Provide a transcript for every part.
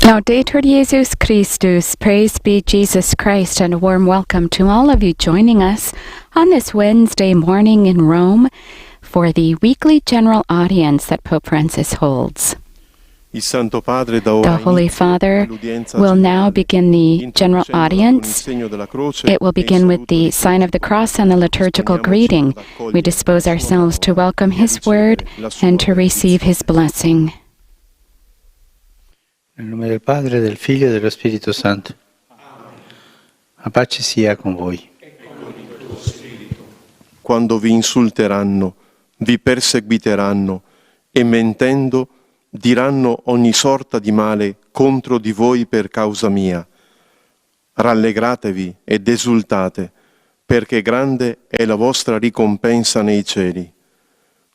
Laudetur Jesus Christus, praise be Jesus Christ, and a warm welcome to all of you joining us on this Wednesday morning in Rome for the weekly general audience that Pope Francis holds. The Holy Father will now begin the general audience. It will begin with the sign of the cross and the liturgical greeting. We dispose ourselves to welcome His word and to receive His blessing. Nel nome del Padre, del Figlio e dello Spirito Santo. La pace sia con voi. Quando vi insulteranno, vi perseguiteranno e mentendo diranno ogni sorta di male contro di voi per causa mia. Rallegratevi ed esultate, perché grande è la vostra ricompensa nei cieli.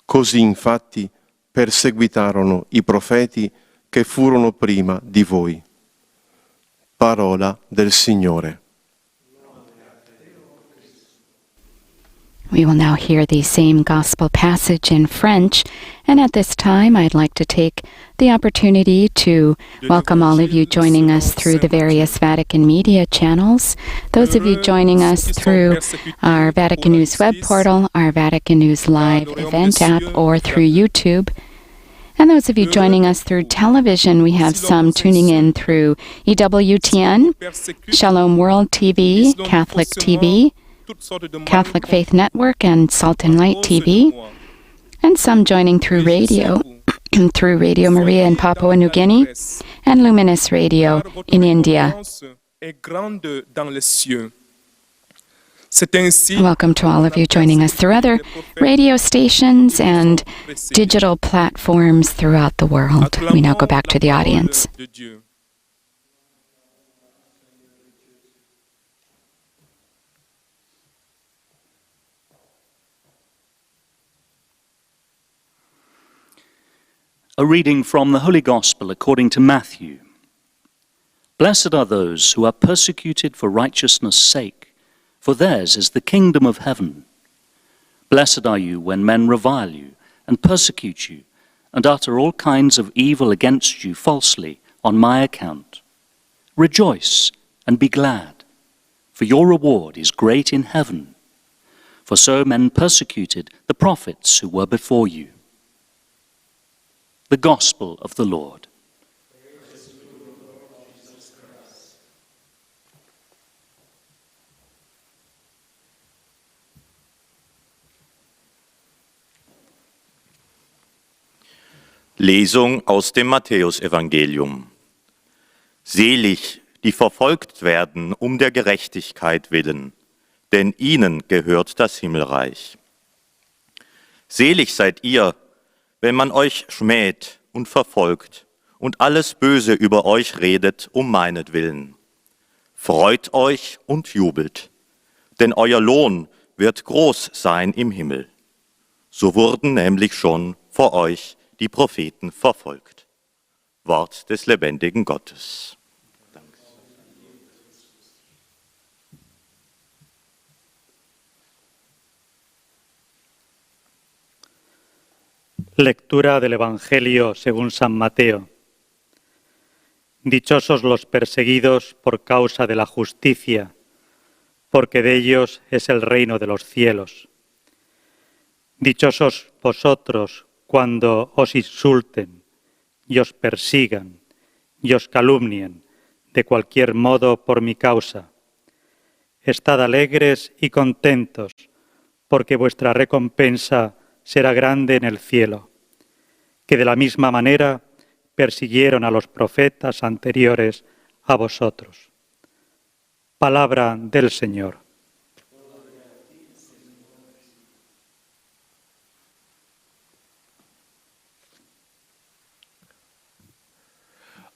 Così infatti perseguitarono i profeti che furono prima di voi. Parola del Signore. We will now hear the same gospel passage in French, and at this time I'd like to take the opportunity to welcome all of you joining us through the various Vatican media channels, those of you joining us through our Vatican News web portal, our Vatican News Live event app, or through YouTube. And those of you joining us through television, we have some tuning in through EWTN, Shalom World TV, Catholic TV, Catholic Faith Network, and Salt and Light TV, and some joining through radio, through Radio Maria in Papua New Guinea, and Luminous Radio in India. Welcome to all of you joining us through other radio stations and digital platforms throughout the world. We now go back to the audience. A reading from the Holy Gospel according to Matthew. Blessed are those who are persecuted for righteousness' sake, for theirs is the kingdom of heaven. Blessed are you when men revile you and persecute you and utter all kinds of evil against you falsely on my account. Rejoice and be glad, for your reward is great in heaven. For so men persecuted the prophets who were before you. The Gospel of the Lord. Lesung aus dem Matthäusevangelium. Selig, die verfolgt werden um der Gerechtigkeit willen, denn ihnen gehört das Himmelreich. Selig seid ihr, wenn man euch schmäht und verfolgt und alles Böse über euch redet um meinetwillen. Freut euch und jubelt, denn euer Lohn wird groß sein im Himmel. So wurden nämlich schon vor euch die Propheten verfolgt. Wort des lebendigen Gottes. Lectura del Evangelio según San Mateo. Dichosos los perseguidos por causa de la justicia, porque de ellos es el reino de los cielos. Dichosos vosotros cuando os insulten y os persigan y os calumnien de cualquier modo por mi causa. Estad alegres y contentos, porque vuestra recompensa será grande en el cielo, que de la misma manera persiguieron a los profetas anteriores a vosotros. Palabra del Señor.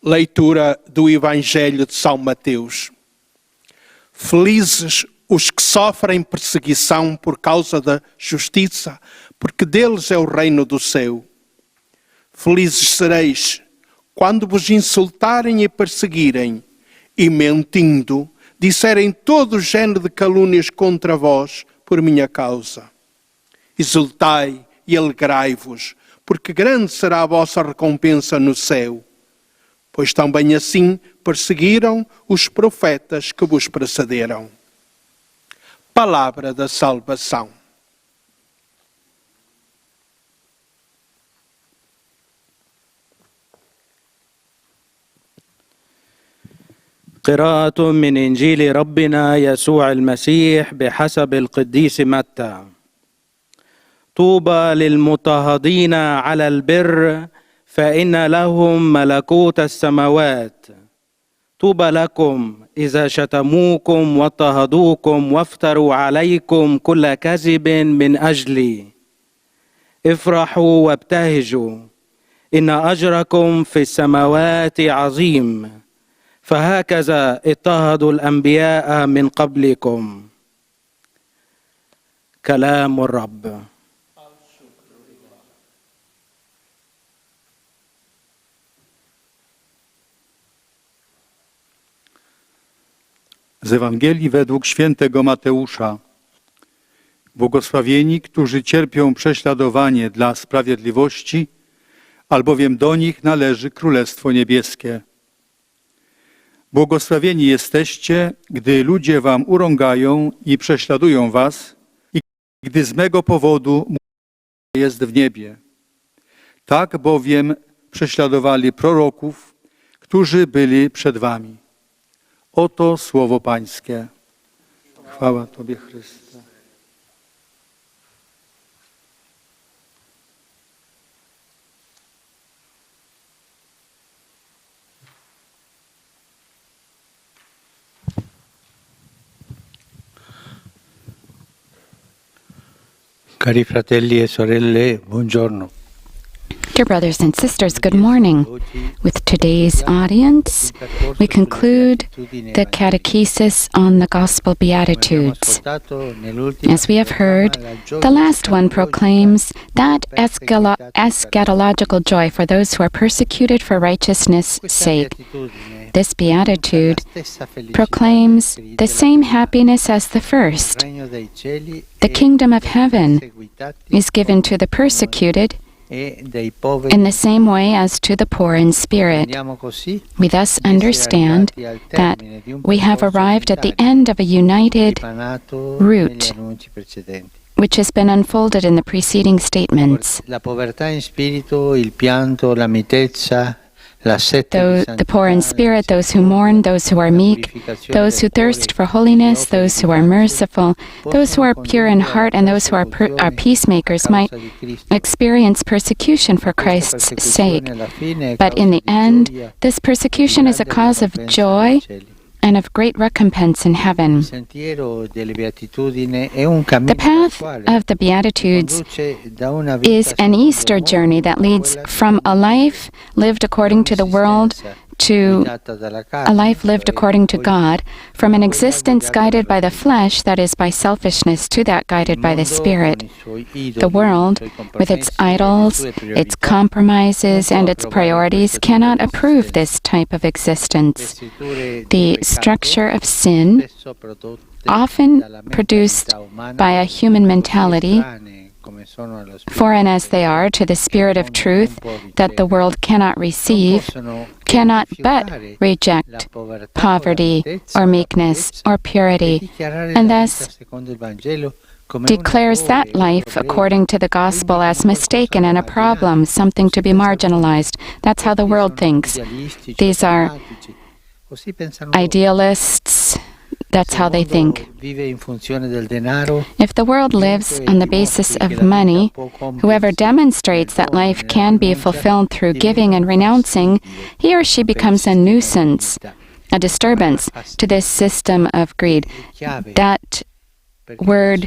Leitura do Evangelho de São Mateus. Felizes os que sofrem perseguição por causa da justiça, porque deles é o reino do céu. Felizes sereis quando vos insultarem e perseguirem, e mentindo, disserem todo o género de calúnias contra vós por minha causa. Exultai e alegrai-vos, porque grande será a vossa recompensa no céu. Pois também assim perseguiram os profetas que vos precederam. Palavra da salvação. قراءة من إنجيل ربنا يسوع المسيح بحسب القديس متى. طوبى للمضطهدين على البر فإن لهم ملكوت السماوات. طوبى لكم إذا شتموكم واضطهدوكم وافتروا عليكم كل كذب من أجلي. افرحوا وابتهجوا إن أجركم في السماوات عظيم. فهكذا اضطهدوا الأنبياء من قبلكم. كلام الرب. Z Ewangelii według świętego Mateusza. Błogosławieni, którzy cierpią prześladowanie dla sprawiedliwości, albowiem do nich należy Królestwo Niebieskie. Błogosławieni jesteście, gdy ludzie wam urągają i prześladują was, i gdy z mego powodu jest w niebie. Tak bowiem prześladowali proroków, którzy byli przed wami. Oto słowo Pańskie. Chwała Tobie, Chryste. Cari fratelli e sorelle, buongiorno. Dear brothers and sisters, good morning. With today's audience, we conclude the catechesis on the Gospel Beatitudes. As we have heard, the last one proclaims that eschatological joy for those who are persecuted for righteousness' sake. This beatitude proclaims the same happiness as the first. The kingdom of heaven is given to the persecuted in the same way as to the poor in spirit. We thus understand that we have arrived at the end of a united route which has been unfolded in the preceding statements. The poor in spirit, those who mourn, those who are meek, those who thirst for holiness, those who are merciful, those who are pure in heart, and those who are peacemakers might experience persecution for Christ's sake. But in the end, this persecution is a cause of joy and of great recompense in heaven. The path of the Beatitudes is an Easter journey that leads from a life lived according to the world to a life lived according to God, from an existence guided by the flesh, that is, by selfishness, to that guided by the Spirit. The world, with its idols, its compromises, and its priorities, cannot approve this type of existence. The structure of sin, often produced by a human mentality, foreign as they are to the Spirit of truth that the world cannot receive, cannot but reject poverty or meekness or purity, and thus declares that life according to the gospel as mistaken and a problem, something to be marginalized. That's how the world thinks. These are idealists. That's how they think. If the world lives on the basis of money, whoever demonstrates that life can be fulfilled through giving and renouncing, he or she becomes a nuisance, a disturbance to this system of greed. That word,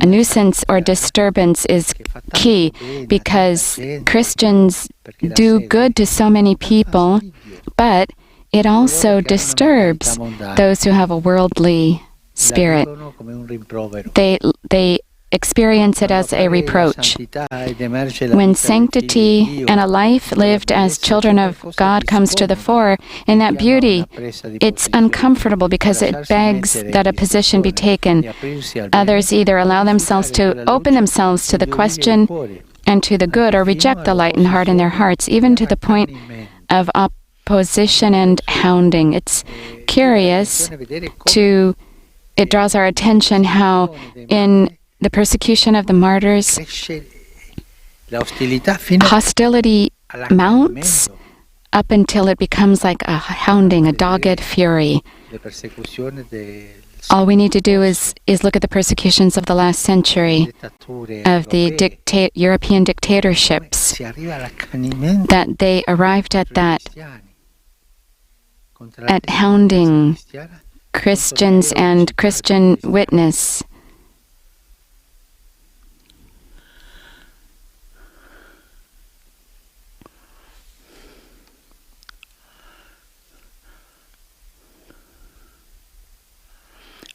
a nuisance or disturbance, is key because Christians do good to so many people, but it also disturbs those who have a worldly spirit. They experience it as a reproach. When sanctity and a life lived as children of God comes to the fore, in that beauty, it's uncomfortable because it begs that a position be taken. Others either allow themselves to open themselves to the question and to the good, or reject the light and heart in their hearts, even to the point of opposition and hounding. It's curious it draws our attention how in the persecution of the martyrs, hostility mounts up until it becomes like a hounding, a dogged fury. All we need to do is look at the persecutions of the last century, of the European dictatorships, that they arrived at hounding Christians and Christian witness.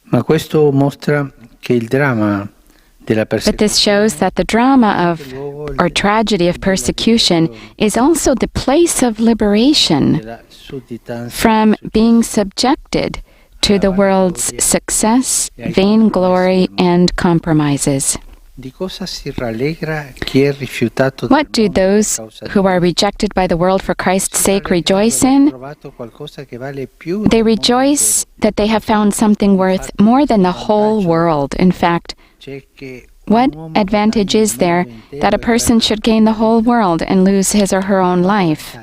Ma questo mostra che il dramma della But this shows that the drama or tragedy of persecution is also the place of liberation from being subjected to the world's success, vainglory, and compromises. What do those who are rejected by the world for Christ's sake rejoice in? They rejoice that they have found something worth more than the whole world. In fact, what advantage is there that a person should gain the whole world and lose his or her own life?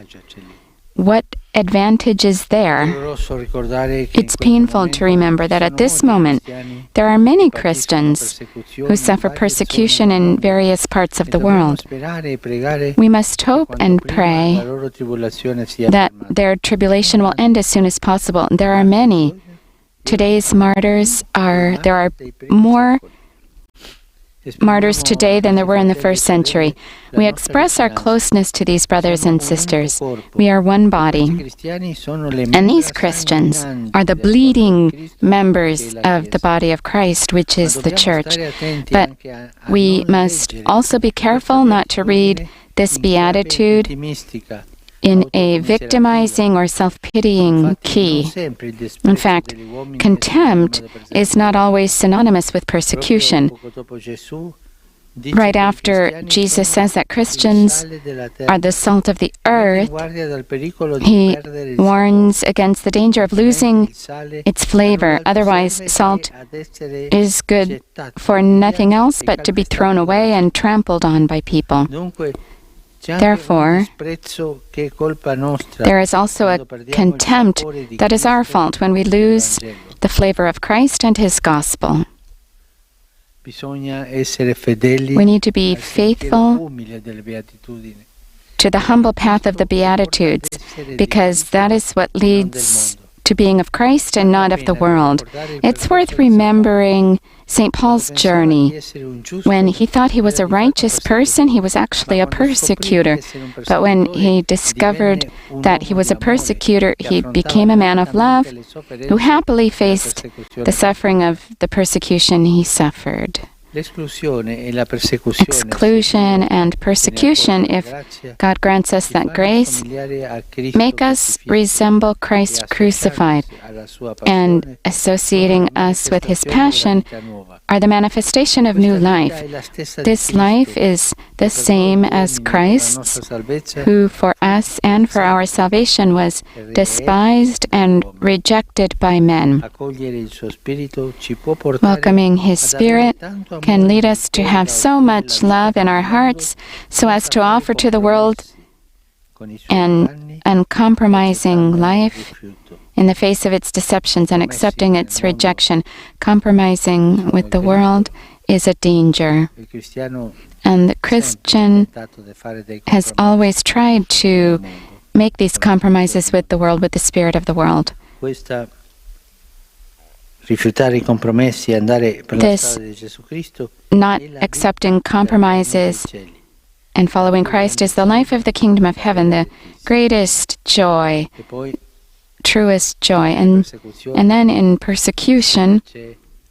What advantage is there? It's painful to remember that at this moment, there are many Christians who suffer persecution in various parts of the world. We must hope and pray that their tribulation will end as soon as possible. There are many. Today's martyrs there are more martyrs today than there were in the first century. We express our closeness to these brothers and sisters. We are one body. And these Christians are the bleeding members of the body of Christ, which is the Church. But we must also be careful not to read this beatitude in a victimizing or self-pitying key. In fact, contempt is not always synonymous with persecution. Right after Jesus says that Christians are the salt of the earth, he warns against the danger of losing its flavor. Otherwise, salt is good for nothing else but to be thrown away and trampled on by people. Therefore, there is also a contempt that is our fault when we lose the flavor of Christ and His gospel. We need to be faithful to the humble path of the Beatitudes, because that is what leads to being of Christ and not of the world. It's worth remembering St. Paul's journey. When he thought he was a righteous person, he was actually a persecutor. But when he discovered that he was a persecutor, he became a man of love who happily faced the suffering of the persecution he suffered. Exclusion and persecution, if God grants us that grace, make us resemble Christ crucified, and associating us with His passion are the manifestation of new life. This life is the same as Christ's, who for us and for our salvation was despised and rejected by men. Welcoming His Spirit can lead us to have so much love in our hearts so as to offer to the world an uncompromising life in the face of its deceptions and accepting its rejection. Compromising with the world is a danger. And the Christian has always tried to make these compromises with the world, with the spirit of the world. This not accepting compromises and following Christ is the life of the kingdom of heaven, the greatest joy, truest joy. And then in persecution,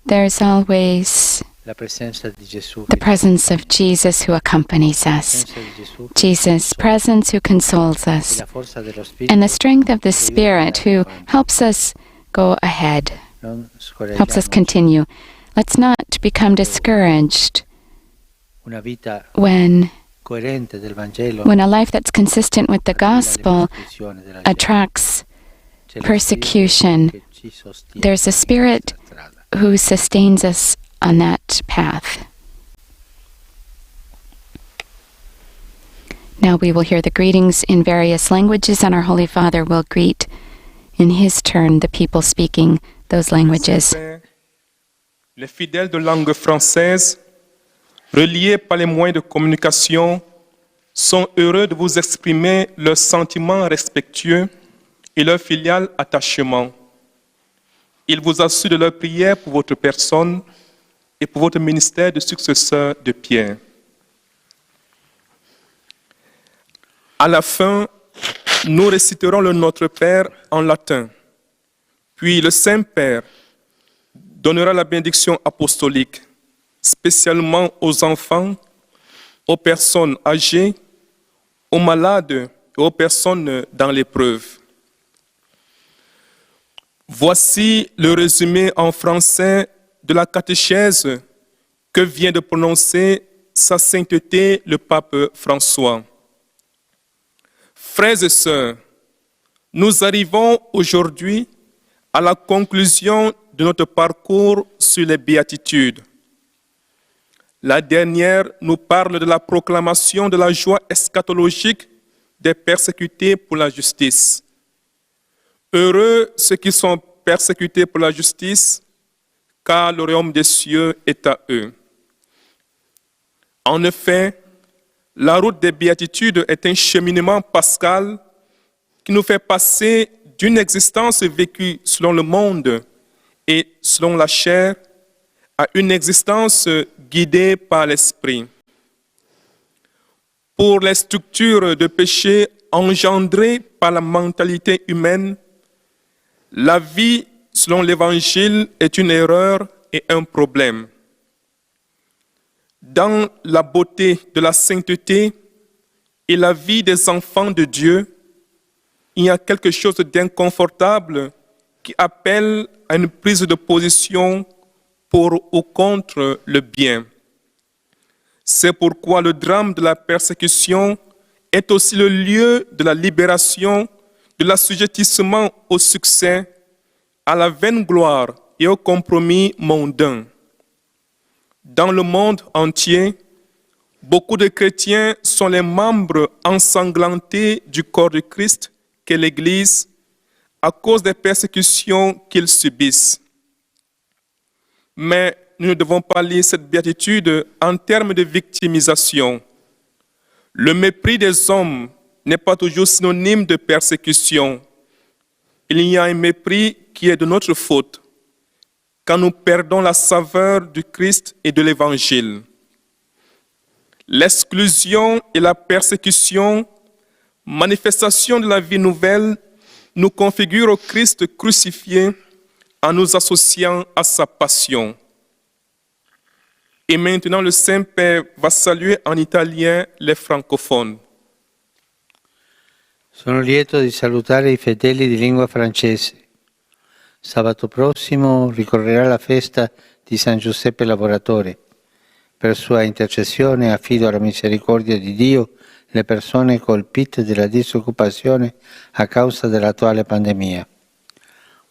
there's always la presenza di Gesù, the presence of Jesus who accompanies us, Jesus' presence who consoles us, la forza dello Spirito, and the strength of the Spirit who helps us go ahead, non helps us scoraggiamoci. continue. Let's not become discouraged Una vita when coerente del Vangelo a life that's consistent with the attira le gospel persecuzioni della gente. attracts C'è lo persecution. Spirito che ci sostiene There's a in Spirit questa strada. who sustains us on that path. Now we will hear the greetings in various languages, and our Holy Father will greet in his turn the people speaking those languages. Les fidèles de langue française, reliés par les moyens de communication, sont heureux de vous exprimer leurs sentiments respectueux et leur filial attachement. Ils vous assurent de leur prière pour votre personne et pour votre ministère de successeur de Pierre. À la fin, nous réciterons le Notre Père en latin. Puis le Saint-Père donnera la bénédiction apostolique, spécialement aux enfants, aux personnes âgées, aux malades et aux personnes dans l'épreuve. Voici le résumé en français de la catéchèse que vient de prononcer Sa Sainteté le Pape François. Frères et sœurs, nous arrivons aujourd'hui à la conclusion de notre parcours sur les béatitudes. La dernière nous parle de la proclamation de la joie eschatologique des persécutés pour la justice. Heureux ceux qui sont persécutés pour la justice, car le royaume des cieux est à eux. En effet, la route des béatitudes est un cheminement pascal qui nous fait passer d'une existence vécue selon le monde et selon la chair à une existence guidée par l'esprit. Pour les structures de péché engendrées par la mentalité humaine, la vie selon l'Évangile est une erreur et un problème. Dans la beauté de la sainteté et la vie des enfants de Dieu, il y a quelque chose d'inconfortable qui appelle à une prise de position pour ou contre le bien. C'est pourquoi le drame de la persécution est aussi le lieu de la libération, de l'assujettissement au succès, à la vaine gloire et au compromis mondain. Dans le monde entier, beaucoup de chrétiens sont les membres ensanglantés du corps de Christ qu'est l'Église à cause des persécutions qu'ils subissent. Mais nous ne devons pas lire cette béatitude en termes de victimisation. Le mépris des hommes n'est pas toujours synonyme de persécution. Il y a un mépris qui est de notre faute quand nous perdons la saveur du Christ et de l'Évangile. L'exclusion et la persécution, manifestation de la vie nouvelle, nous configurent au Christ crucifié en nous associant à sa passion. Et maintenant, le Saint-Père va saluer en italien les francophones. Sono lieto di salutare i fedeli di lingua francese. Sabato prossimo ricorrerà la festa di San Giuseppe Lavoratore. Per sua intercessione affido alla misericordia di Dio le persone colpite dalla disoccupazione a causa dell'attuale pandemia.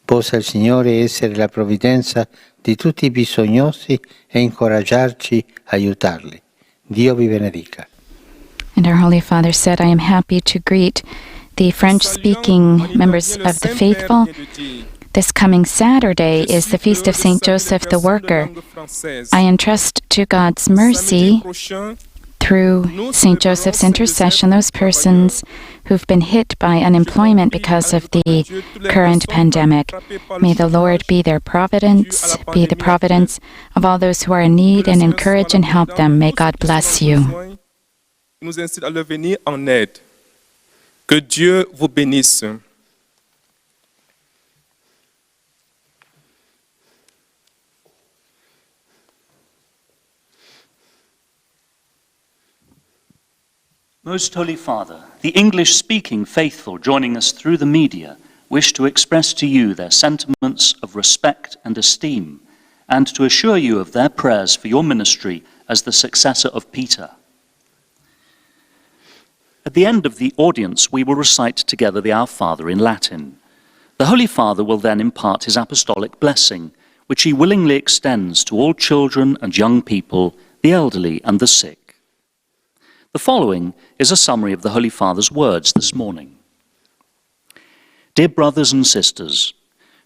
Possa il Signore essere la provvidenza di tutti i bisognosi e incoraggiarci a aiutarli. Dio vi benedica. And our Holy Father said, I am happy to greet the French-speaking members of the faithful. This coming Saturday is the feast of St. Joseph the Worker. I entrust to God's mercy, through St. Joseph's intercession, those persons who've been hit by unemployment because of the current pandemic. May the Lord be their providence, be the providence of all those who are in need, and encourage and help them. May God bless you. Nous incite à leur venir en aide. Que Dieu vous bénisse. Most Holy Father, the English-speaking faithful joining us through the media wish to express to you their sentiments of respect and esteem, and to assure you of their prayers for your ministry as the successor of Peter. At the end of the audience, we will recite together the Our Father in Latin. The Holy Father will then impart his apostolic blessing, which he willingly extends to all children and young people, the elderly and the sick. The following is a summary of the Holy Father's words this morning. Dear brothers and sisters,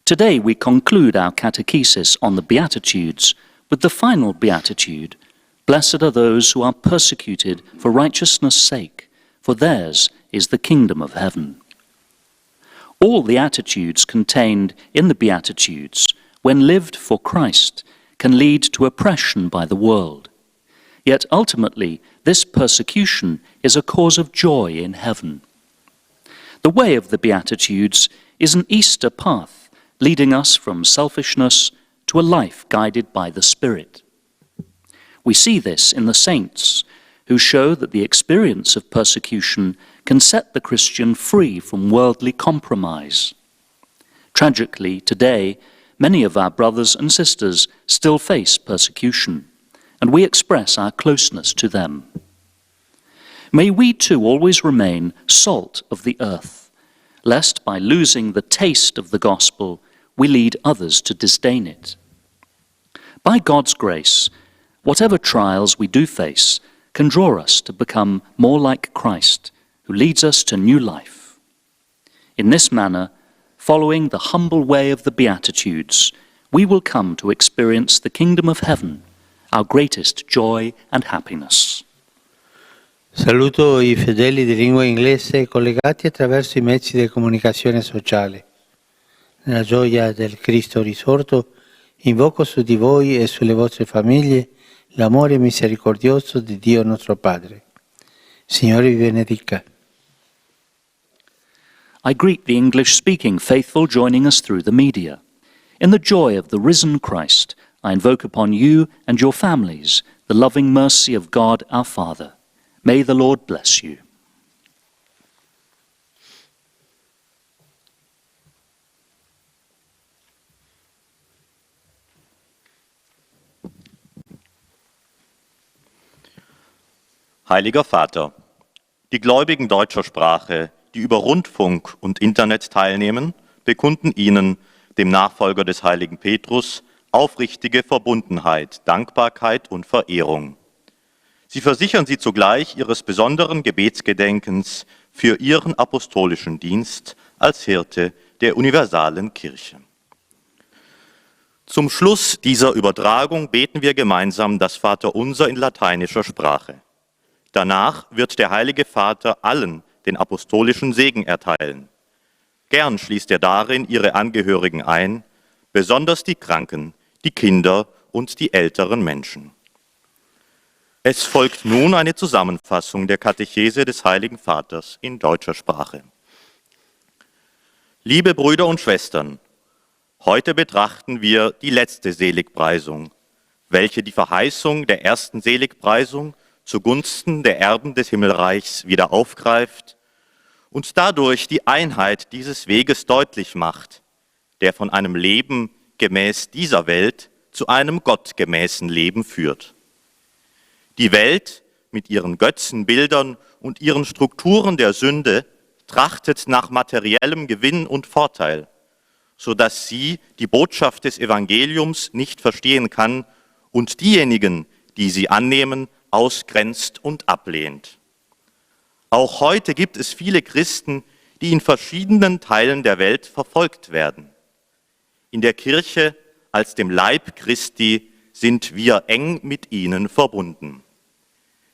today we conclude our catechesis on the Beatitudes with the final Beatitude, Blessed are those who are persecuted for righteousness' sake, for theirs is the kingdom of heaven. All the attitudes contained in the Beatitudes, when lived for Christ, can lead to oppression by the world. Yet ultimately, this persecution is a cause of joy in heaven. The way of the Beatitudes is an Easter path, leading us from selfishness to a life guided by the Spirit. We see this in the saints, who show that the experience of persecution can set the Christian free from worldly compromise. Tragically, today, many of our brothers and sisters still face persecution, and we express our closeness to them. May we too always remain salt of the earth, lest by losing the taste of the gospel, we lead others to disdain it. By God's grace, whatever trials we do face can draw us to become more like Christ, who leads us to new life. In this manner, following the humble way of the Beatitudes, we will come to experience the kingdom of heaven, our greatest joy and happiness. Saluto I fedeli di lingua inglese collegati attraverso I mezzi di comunicazione sociale. Nella gioia del Cristo risorto, invoco su di voi e sulle vostre famiglie l'amore misericordioso di Dio nostro Padre. Signore vi benedica. I greet the English-speaking faithful joining us through the media. In the joy of the risen Christ, I invoke upon you and your families the loving mercy of God our Father. May the Lord bless you. Heiliger Vater, die Gläubigen deutscher Sprache, die über Rundfunk und Internet teilnehmen, bekunden Ihnen, dem Nachfolger des heiligen Petrus, aufrichtige Verbundenheit, Dankbarkeit und Verehrung. Sie versichern Sie zugleich Ihres besonderen Gebetsgedenkens für Ihren apostolischen Dienst als Hirte der universalen Kirche. Zum Schluss dieser Übertragung beten wir gemeinsam das Vaterunser in lateinischer Sprache. Danach wird der Heilige Vater allen den apostolischen Segen erteilen. Gern schließt er darin ihre Angehörigen ein, besonders die Kranken, die Kinder und die älteren Menschen. Es folgt nun eine Zusammenfassung der Katechese des Heiligen Vaters in deutscher Sprache. Liebe Brüder und Schwestern, heute betrachten wir die letzte Seligpreisung, welche die Verheißung der ersten Seligpreisung zugunsten der Erben des Himmelreichs wieder aufgreift und dadurch die Einheit dieses Weges deutlich macht, der von einem Leben gemäß dieser Welt zu einem gottgemäßen Leben führt. Die Welt mit ihren Götzenbildern und ihren Strukturen der Sünde trachtet nach materiellem Gewinn und Vorteil, sodass sie die Botschaft des Evangeliums nicht verstehen kann und diejenigen, die sie annehmen, ausgrenzt und ablehnt. Auch heute gibt es viele Christen, die in verschiedenen Teilen der Welt verfolgt werden. In der Kirche als dem Leib Christi sind wir eng mit ihnen verbunden.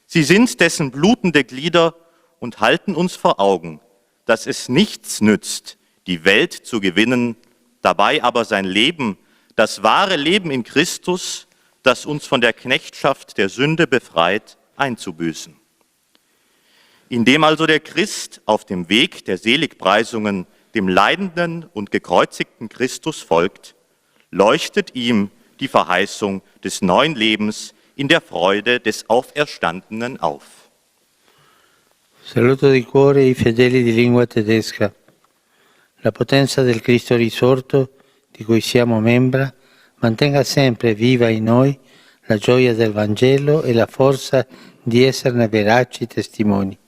Sie sind dessen blutende Glieder und halten uns vor Augen, dass es nichts nützt, die Welt zu gewinnen, dabei aber sein Leben, das wahre Leben in Christus, das uns von der Knechtschaft der Sünde befreit, einzubüßen. Indem also der Christ auf dem Weg der Seligpreisungen dem leidenden und gekreuzigten Christus folgt, leuchtet ihm die Verheißung des neuen Lebens in der Freude des Auferstandenen auf. Saluto di cuore i fedeli di lingua tedesca. La potenza del Cristo risorto, di cui siamo membra, mantenga sempre viva in noi la gioia del Vangelo e la forza di esserne veraci testimoni.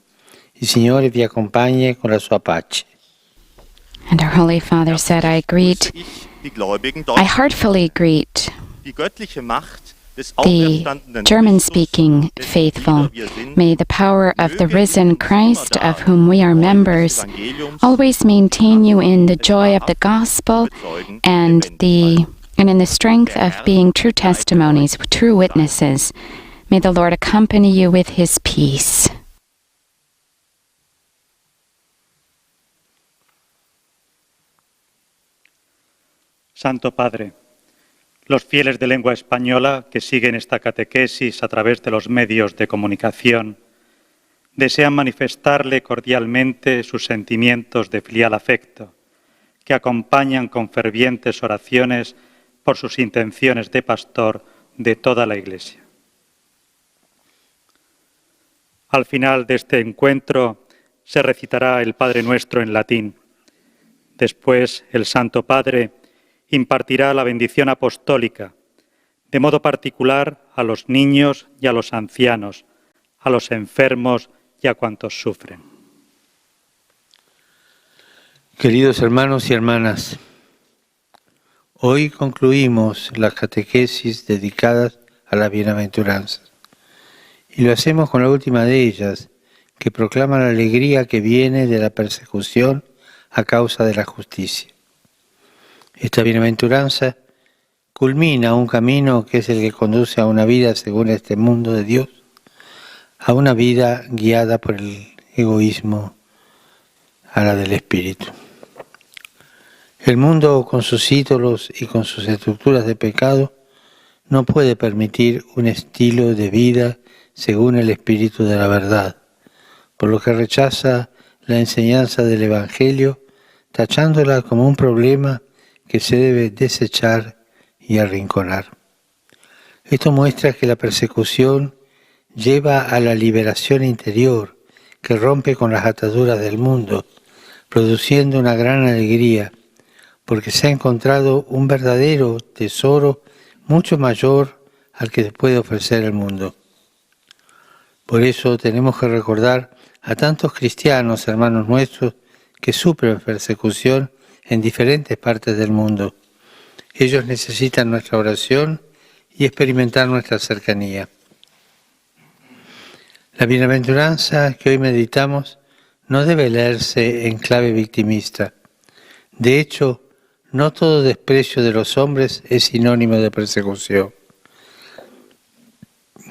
Il Signore vi accompagni con la sua pace. And our Holy Father said, I heartfully greet the German-speaking faithful. May the power of the risen Christ, of whom we are members, always maintain you in the joy of the gospel and in the strength of being true testimonies, true witnesses. May the Lord accompany you with his peace. Santo Padre, los fieles de lengua española que siguen esta catequesis a través de los medios de comunicación desean manifestarle cordialmente sus sentimientos de filial afecto, que acompañan con fervientes oraciones por sus intenciones de pastor de toda la Iglesia. Al final de este encuentro se recitará el Padre Nuestro en latín. Después el Santo Padre impartirá la bendición apostólica, de modo particular a los niños y a los ancianos, a los enfermos y a cuantos sufren. Queridos hermanos y hermanas, hoy concluimos las catequesis dedicadas a las bienaventuranzas y lo hacemos con la última de ellas, que proclama la alegría que viene de la persecución a causa de la justicia. Esta bienaventuranza culmina un camino que es el que conduce a una vida según este mundo de Dios, a una vida guiada por el egoísmo, a la del espíritu. El mundo, con sus ídolos y con sus estructuras de pecado, no puede permitir un estilo de vida según el espíritu de la verdad, por lo que rechaza la enseñanza del Evangelio, tachándola como un problema que se debe desechar y arrinconar. Esto muestra que la persecución lleva a la liberación interior que rompe con las ataduras del mundo, produciendo una gran alegría, porque se ha encontrado un verdadero tesoro mucho mayor al que puede ofrecer el mundo. Por eso tenemos que recordar a tantos cristianos, hermanos nuestros, que sufren persecución en diferentes partes del mundo. Ellos necesitan nuestra oración y experimentar nuestra cercanía. La bienaventuranza que hoy meditamos no debe leerse en clave victimista. De hecho, no todo desprecio de los hombres es sinónimo de persecución.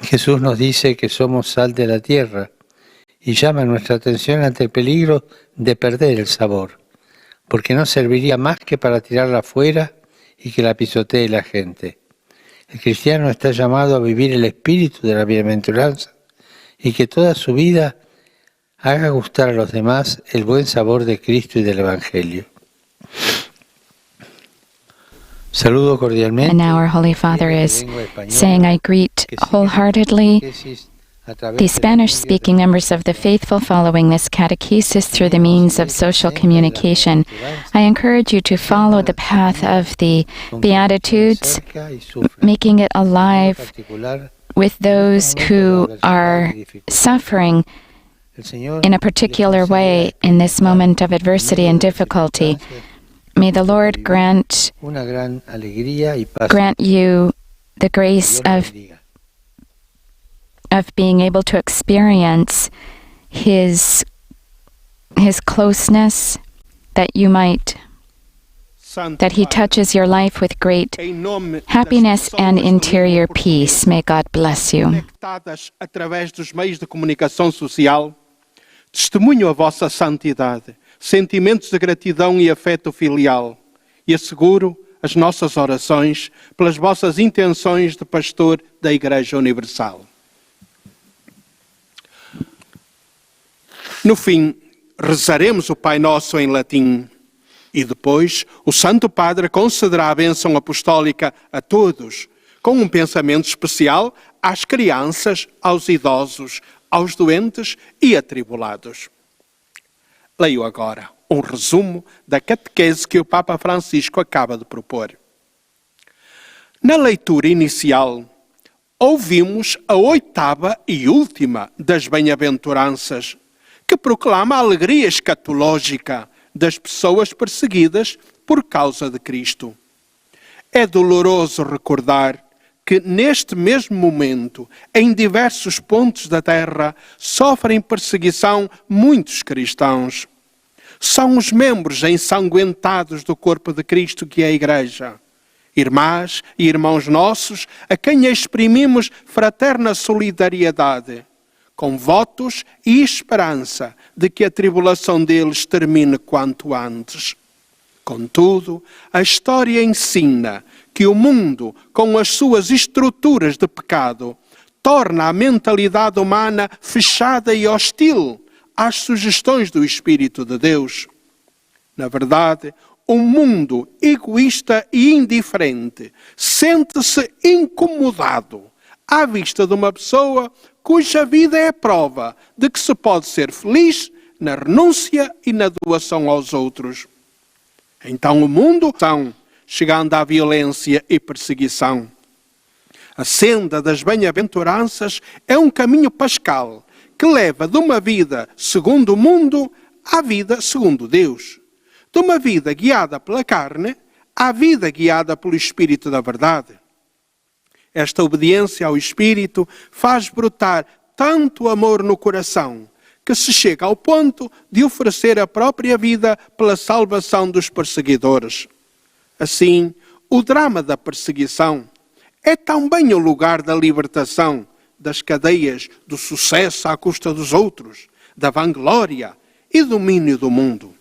Jesús nos dice que somos sal de la tierra y llama nuestra atención ante el peligro de perder el sabor, porque no serviría más que para tirarla afuera y que la pisotee la gente. El cristiano está llamado a vivir el espíritu de la bienaventuranza y que toda su vida haga gustar a los demás el buen sabor de Cristo y del Evangelio. Saludo cordialmente. And now our Holy Father is saying, I greet wholeheartedly the Spanish-speaking members of the faithful following this catechesis through the means of social communication. I encourage you to follow the path of the Beatitudes, making it alive with those who are suffering in a particular way in this moment of adversity and difficulty. May the Lord grant you the grace of being able to experience His closeness, that He touches your life with great happiness and interior peace. May God bless you. Conectadas através dos meios de comunicação social, testemunho a vossa santidade, sentimentos de gratidão e afeto filial, e asseguro as nossas orações pelas vossas intenções de pastor da Igreja Universal. No fim, rezaremos o Pai Nosso em latim e depois o Santo Padre concederá a bênção apostólica a todos, com um pensamento especial às crianças, aos idosos, aos doentes e atribulados. Leio agora um resumo da catequese que o Papa Francisco acaba de propor. Na leitura inicial, ouvimos a 8ª e última das bem-aventuranças, que proclama a alegria escatológica das pessoas perseguidas por causa de Cristo. É doloroso recordar que neste mesmo momento, em diversos pontos da terra, sofrem perseguição muitos cristãos. São os membros ensanguentados do corpo de Cristo que é a Igreja. Irmãs e irmãos nossos, a quem exprimimos fraterna solidariedade, com votos e esperança de que a tribulação deles termine quanto antes. Contudo, a história ensina que o mundo, com as suas estruturas de pecado, torna a mentalidade humana fechada e hostil às sugestões do Espírito de Deus. Na verdade, um mundo egoísta e indiferente sente-se incomodado à vista de uma pessoa cuja vida é prova de que se pode ser feliz na renúncia e na doação aos outros. Então o mundo chegando à violência e perseguição. A senda das bem-aventuranças é um caminho pascal que leva de uma vida segundo o mundo à vida segundo Deus. De uma vida guiada pela carne à vida guiada pelo Espírito da verdade. Esta obediência ao Espírito faz brotar tanto amor no coração que se chega ao ponto de oferecer a própria vida pela salvação dos perseguidores. Assim, o drama da perseguição é também o lugar da libertação das cadeias do sucesso à custa dos outros, da vanglória e domínio do mundo.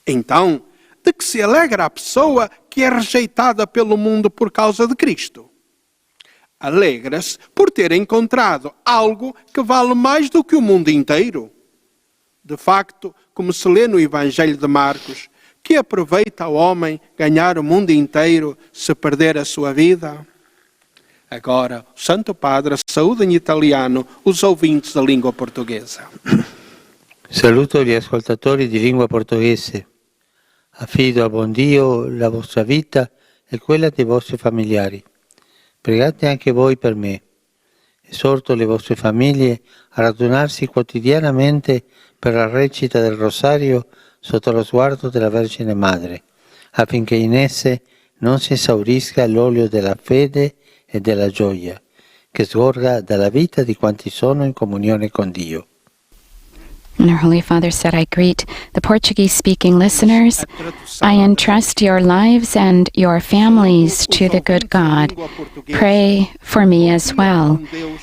Então, de que se alegra a pessoa que é rejeitada pelo mundo por causa de Cristo? Alegra-se por ter encontrado algo que vale mais do que o mundo inteiro. De facto, como se lê no Evangelho de Marcos, que aproveita o homem ganhar o mundo inteiro se perder a sua vida? Agora, o Santo Padre saúda em italiano os ouvintes da língua portuguesa. Saluto gli ascoltatori di lingua portoghese. Affido al buon Dio la vostra vita e quella dei vostri familiari. Pregate anche voi per me. Esorto le vostre famiglie a radunarsi quotidianamente per la recita del Rosario sotto lo sguardo della Vergine Madre, affinché in esse non si esaurisca l'olio della fede e della gioia, che sgorga dalla vita di quanti sono in comunione con Dio. And our Holy Father said, I greet the Portuguese-speaking listeners. I entrust your lives and your families to the good God. Pray for me as well.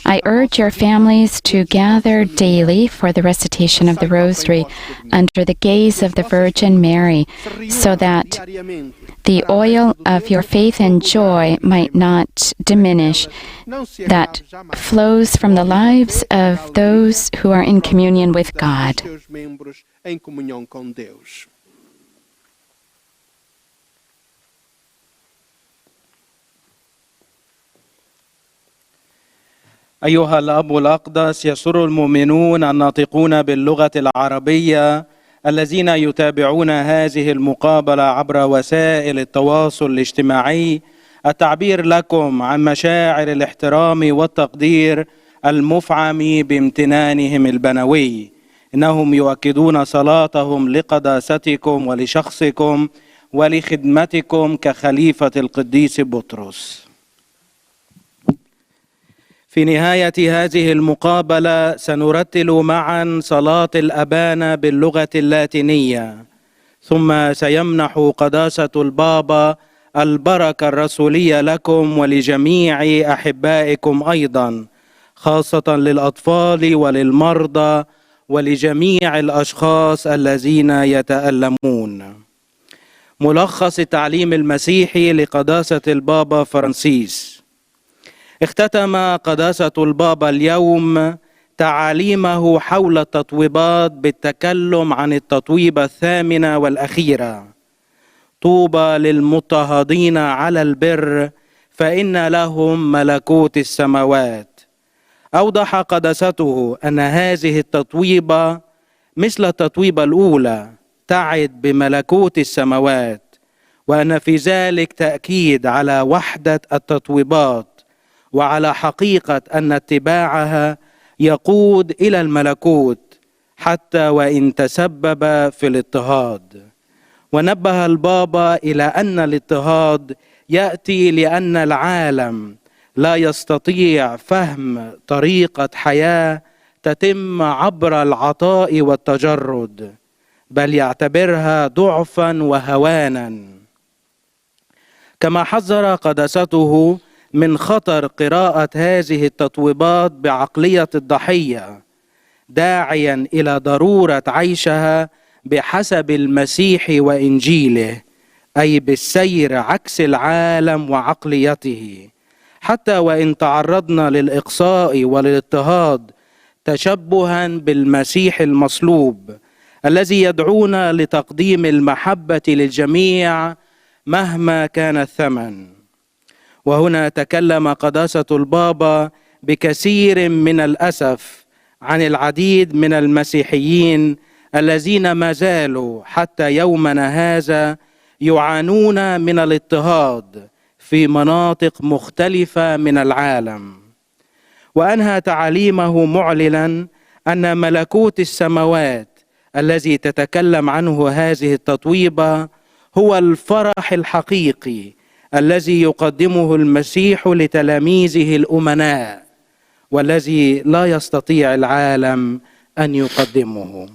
I urge your families to gather daily for the recitation of the Rosary under the gaze of the Virgin Mary, so that the oil of your faith and joy might not diminish, that flows from the lives of those who are in communion with God. أيها الأب الأقدس، يسر المؤمنون الناطقون باللغة العربية الذين يتابعون هذه المقابلة عبر وسائل التواصل الاجتماعي التعبير لكم عن مشاعر الاحترام والتقدير المفعم بامتنانهم البنوي. إنهم يؤكدون صلاتهم لقداستكم ولشخصكم ولخدمتكم كخليفة القديس بطرس. في نهاية هذه المقابلة سنرتل معا صلاة الأبانا باللغة اللاتينية، ثم سيمنح قداسة البابا البركة الرسولية لكم ولجميع أحبائكم أيضا، خاصة للأطفال وللمرضى ولجميع الأشخاص الذين يتألمون. ملخص التعليم المسيحي لقداسة البابا فرانسيس. اختتم قداسة البابا اليوم تعاليمه حول التطويبات بالتكلم عن التطويبة الثامنة والأخيرة: طوبى للمضطهدين على البر فإن لهم ملكوت السماوات. أوضح قداسته أن هذه التطويبة مثل التطويبة الأولى تعد بملكوت السماوات، وأن في ذلك تأكيد على وحدة التطويبات وعلى حقيقة أن اتباعها يقود إلى الملكوت حتى وإن تسبب في الاضطهاد. ونبه البابا إلى أن الاضطهاد يأتي لأن العالم لا يستطيع فهم طريقة حياة تتم عبر العطاء والتجرد، بل يعتبرها ضعفا وهوانا. كما حذر قداسته من خطر قراءة هذه التطويبات بعقلية الضحية، داعيا إلى ضرورة عيشها بحسب المسيح وإنجيله، أي بالسير عكس العالم وعقليته، حتى وإن تعرضنا للإقصاء وللاضطهاد تشبها بالمسيح المصلوب الذي يدعونا لتقديم المحبة للجميع مهما كان الثمن. وهنا تكلم قداسة البابا بكثير من الأسف عن العديد من المسيحيين الذين ما زالوا حتى يومنا هذا يعانون من الاضطهاد في مناطق مختلفة من العالم. وأنهى تعاليمه معلنا أن ملكوت السماوات الذي تتكلم عنه هذه التطويبة هو الفرح الحقيقي الذي يقدمه المسيح لتلاميذه الأمناء، والذي لا يستطيع العالم أن يقدمه.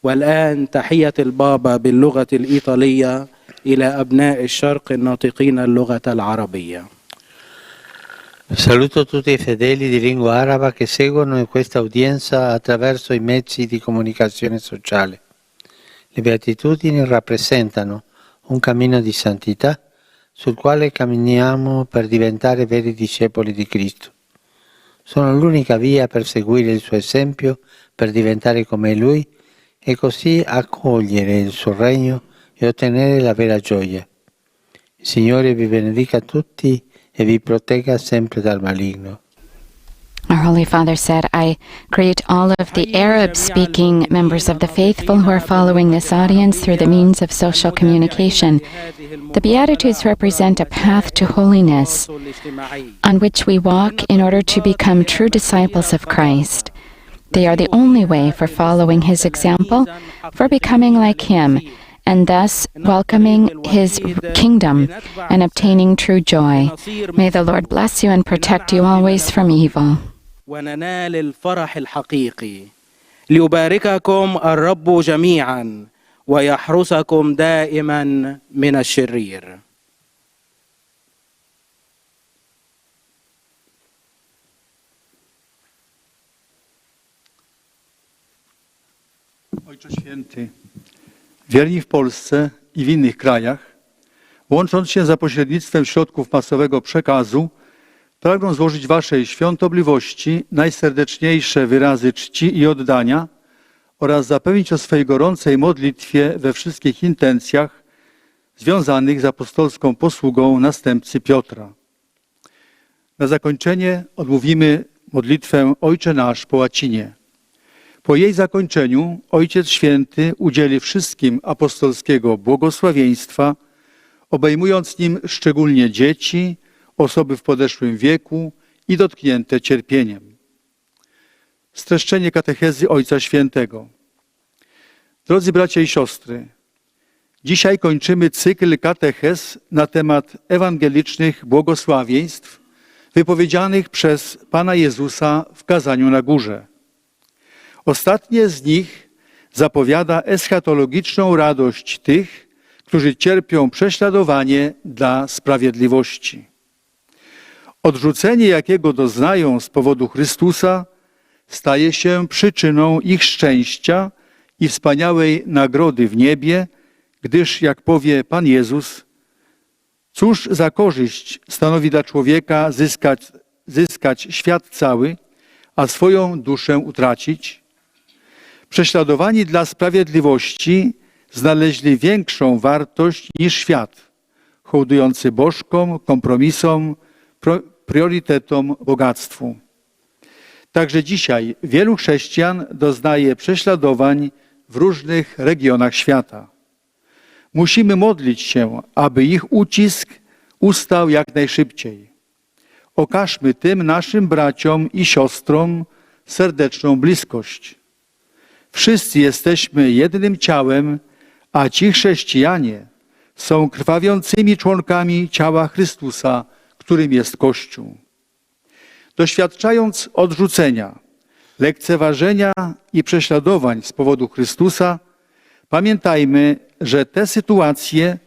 والآن تحية البابا باللغة الإيطالية إلى أبناء الشرق الناطقين اللغة العربية. Saluto tutti i fedeli di lingua araba che seguono questa udienza attraverso i mezzi di comunicazione sociale. Le beatitudini rappresentano un cammino di santità sul quale camminiamo per diventare veri discepoli di Cristo. Sono l'unica via per seguire il suo esempio, per diventare come Lui e così accogliere il suo regno e ottenere la vera gioia. Il Signore vi benedica tutti e vi protegga sempre dal maligno. Our Holy Father said, I greet all of the Arab-speaking members of the faithful who are following this audience through the means of social communication. The Beatitudes represent a path to holiness on which we walk in order to become true disciples of Christ. They are the only way for following His example, for becoming like Him, and thus welcoming His kingdom and obtaining true joy. May the Lord bless you and protect you always from evil. وننال الفرح الحقيقي. ليبارككم الرب جميعا ويحرسكم دائما من الشرير. Ojcze Święty, wierni w Polsce i w innych krajach, łącząc się za pośrednictwem środków masowego przekazu, pragną złożyć Waszej świątobliwości najserdeczniejsze wyrazy czci i oddania oraz zapewnić o swej gorącej modlitwie we wszystkich intencjach związanych z apostolską posługą następcy Piotra. Na zakończenie odmówimy modlitwę Ojcze Nasz po łacinie. Po jej zakończeniu Ojciec Święty udzieli wszystkim apostolskiego błogosławieństwa, obejmując nim szczególnie dzieci, osoby w podeszłym wieku i dotknięte cierpieniem. Streszczenie katechezy Ojca Świętego. Drodzy bracia i siostry, dzisiaj kończymy cykl katechez na temat ewangelicznych błogosławieństw wypowiedzianych przez Pana Jezusa w kazaniu na górze. Ostatnie z nich zapowiada eschatologiczną radość tych, którzy cierpią prześladowanie dla sprawiedliwości. Odrzucenie, jakiego doznają z powodu Chrystusa, staje się przyczyną ich szczęścia i wspaniałej nagrody w niebie, gdyż, jak powie Pan Jezus, cóż za korzyść stanowi dla człowieka zyskać świat cały, a swoją duszę utracić? Prześladowani dla sprawiedliwości znaleźli większą wartość niż świat, hołdujący bożkom, kompromisom, priorytetom, bogactwu. Także dzisiaj wielu chrześcijan doznaje prześladowań w różnych regionach świata. Musimy modlić się, aby ich ucisk ustał jak najszybciej. Okażmy tym naszym braciom i siostrom serdeczną bliskość. Wszyscy jesteśmy jednym ciałem, a ci chrześcijanie są krwawiącymi członkami ciała Chrystusa, którym jest Kościół. Doświadczając odrzucenia, lekceważenia i prześladowań z powodu Chrystusa, pamiętajmy, że te sytuacje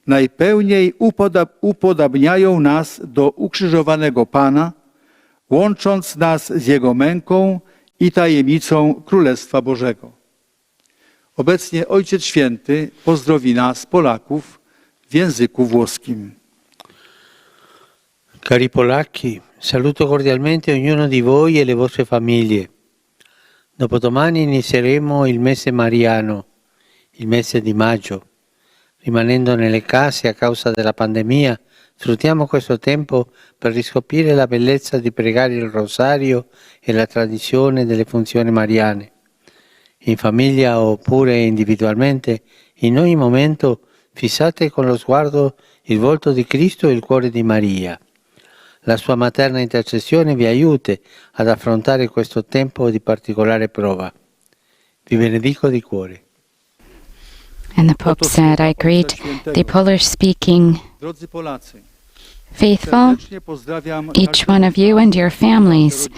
najpełniej upodabniają nas do ukrzyżowanego Pana, łącząc nas z Jego męką i tajemnicą Królestwa Bożego. Obecnie Ojciec Święty pozdrowi nas, Polaków, w języku włoskim. Cari polacchi, saluto cordialmente ognuno di voi e le vostre famiglie. Dopodomani inizieremo il mese mariano, il mese di maggio. Rimanendo nelle case a causa della pandemia, sfruttiamo questo tempo per riscoprire la bellezza di pregare il rosario e la tradizione delle funzioni mariane. In famiglia oppure individualmente, in ogni momento fissate con lo sguardo il volto di Cristo e il cuore di Maria. La sua materna intercessione vi aiuti ad affrontare questo tempo di particolare prova. Vi benedico di cuore. And the Pope said, I greet the Polish-speaking Drodzy Polacy, faithful, serdecznie pozdrawiam each one of you and your families.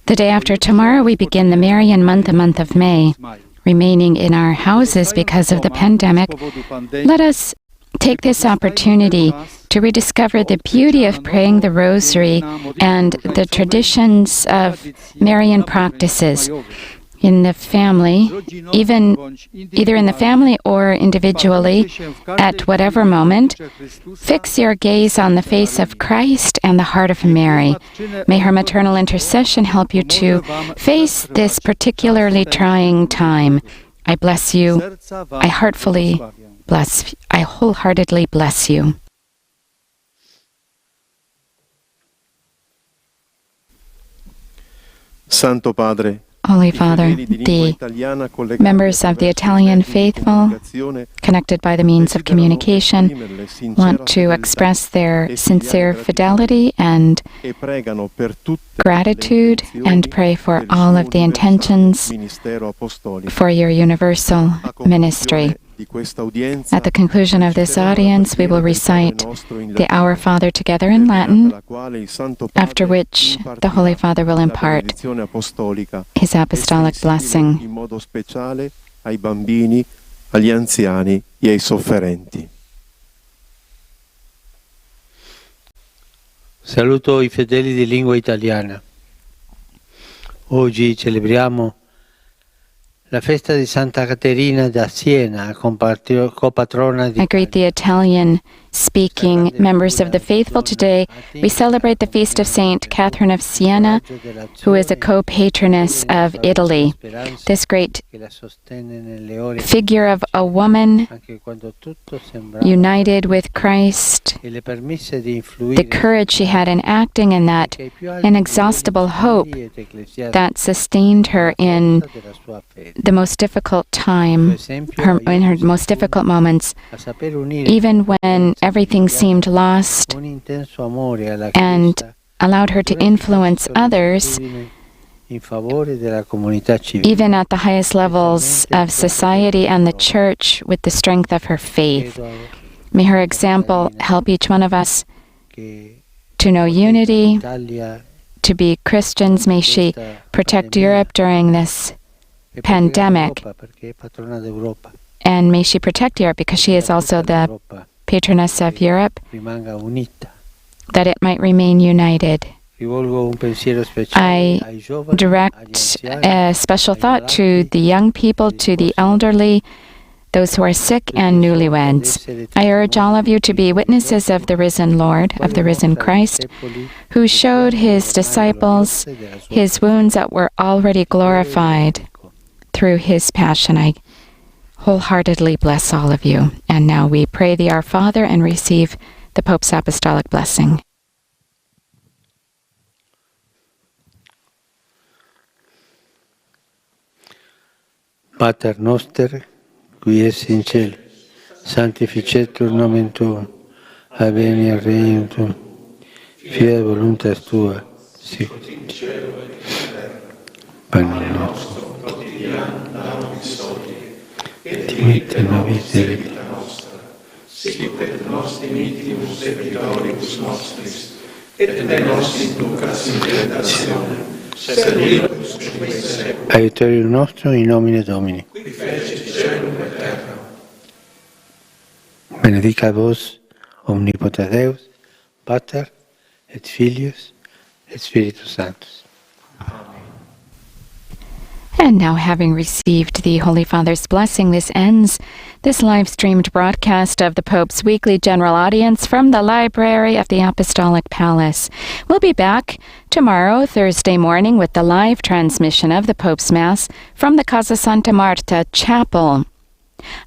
The day after tomorrow, we begin the Marian month, the month of May. Remaining in our houses because of the pandemic, let us take this opportunity to rediscover the beauty of praying the Rosary and the traditions of Marian practices in the family, even either in the family or individually, at whatever moment. Fix your gaze on the face of Christ and the heart of Mary. May her maternal intercession help you to face this particularly trying time. I bless you. I wholeheartedly bless you. Santo Padre, Holy Father, the members of the Italian faithful, connected by the means of communication, want to express their sincere fidelity and gratitude and pray for all of the intentions for your universal ministry. At the conclusion of this audience, we will recite the Our Father together in Latin, after which the Holy Father will impart his apostolic blessing. in modo speciale ai bambini, agli anziani e ai sofferenti. Saluto i fedeli di lingua italiana. Oggi celebriamo la festa di Santa Caterina da Siena, copatrona di I greet the Italian-speaking members of the faithful. Today, we celebrate the feast of Saint Catherine of Siena, who is a co-patroness of Italy. This great figure of a woman united with Christ, the courage she had in acting, and that inexhaustible hope that sustained her in the most difficult time, in her most difficult moments, even when everything seemed lost, and allowed her to influence others, even at the highest levels of society and the Church, with the strength of her faith. May her example help each one of us to know unity, to be Christians. May she protect Europe during this pandemic, and may she protect Europe because she is also the patroness of Europe, that it might remain united. I direct a special thought to the young people, to the elderly, those who are sick and newlyweds. I urge all of you to be witnesses of the risen Lord, of the risen Christ, who showed his disciples his wounds that were already glorified through his passion. I wholeheartedly bless all of you. And now we pray the Our Father and receive the Pope's apostolic blessing. Pater noster, qui es in cielo, sanctificetur nomen tuum, adveniat regnum tuum, fiat voluntas tua, sicut in cielo et in terra. Panem nostrum quotidianum da nobis hodie, et dimitte nobis debita nostra, sicut et nos dimittimus debitoribus nostris, et ne nos inducas in tentationem, sed libera-nos secula. Aiuterium nostrum in nomine Domini. Qui fecit caelum et terra. Benedicat vos, omnipotens Deus, Pater, et Filius, et Spiritus Sanctus. And now, having received the Holy Father's blessing, this ends this live-streamed broadcast of the Pope's weekly general audience from the Library of the Apostolic Palace. We'll be back tomorrow, Thursday morning, with the live transmission of the Pope's Mass from the Casa Santa Marta Chapel.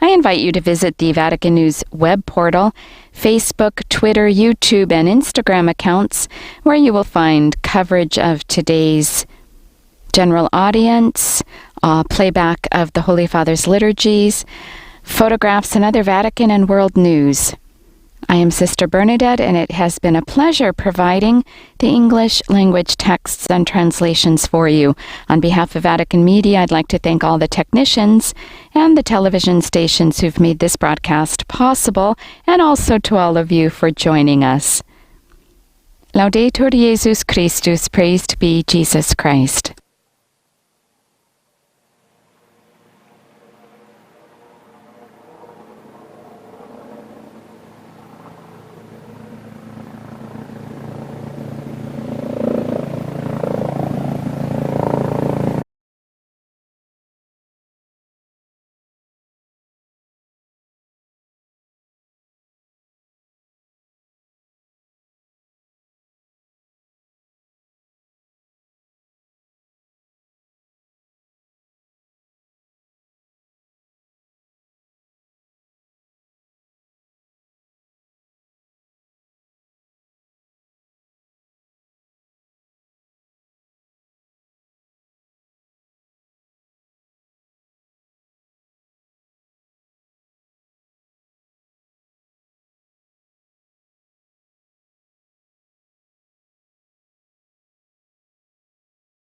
I invite you to visit the Vatican News web portal, Facebook, Twitter, YouTube, and Instagram accounts, where you will find coverage of today's general audience, playback of the Holy Father's liturgies, photographs, and other Vatican and world news. I am Sister Bernadette, and it has been a pleasure providing the English language texts and translations for you. On behalf of Vatican Media, I'd like to thank all the technicians and the television stations who've made this broadcast possible, and also to all of you for joining us. Laudetur Jesus Christus, praised be Jesus Christ.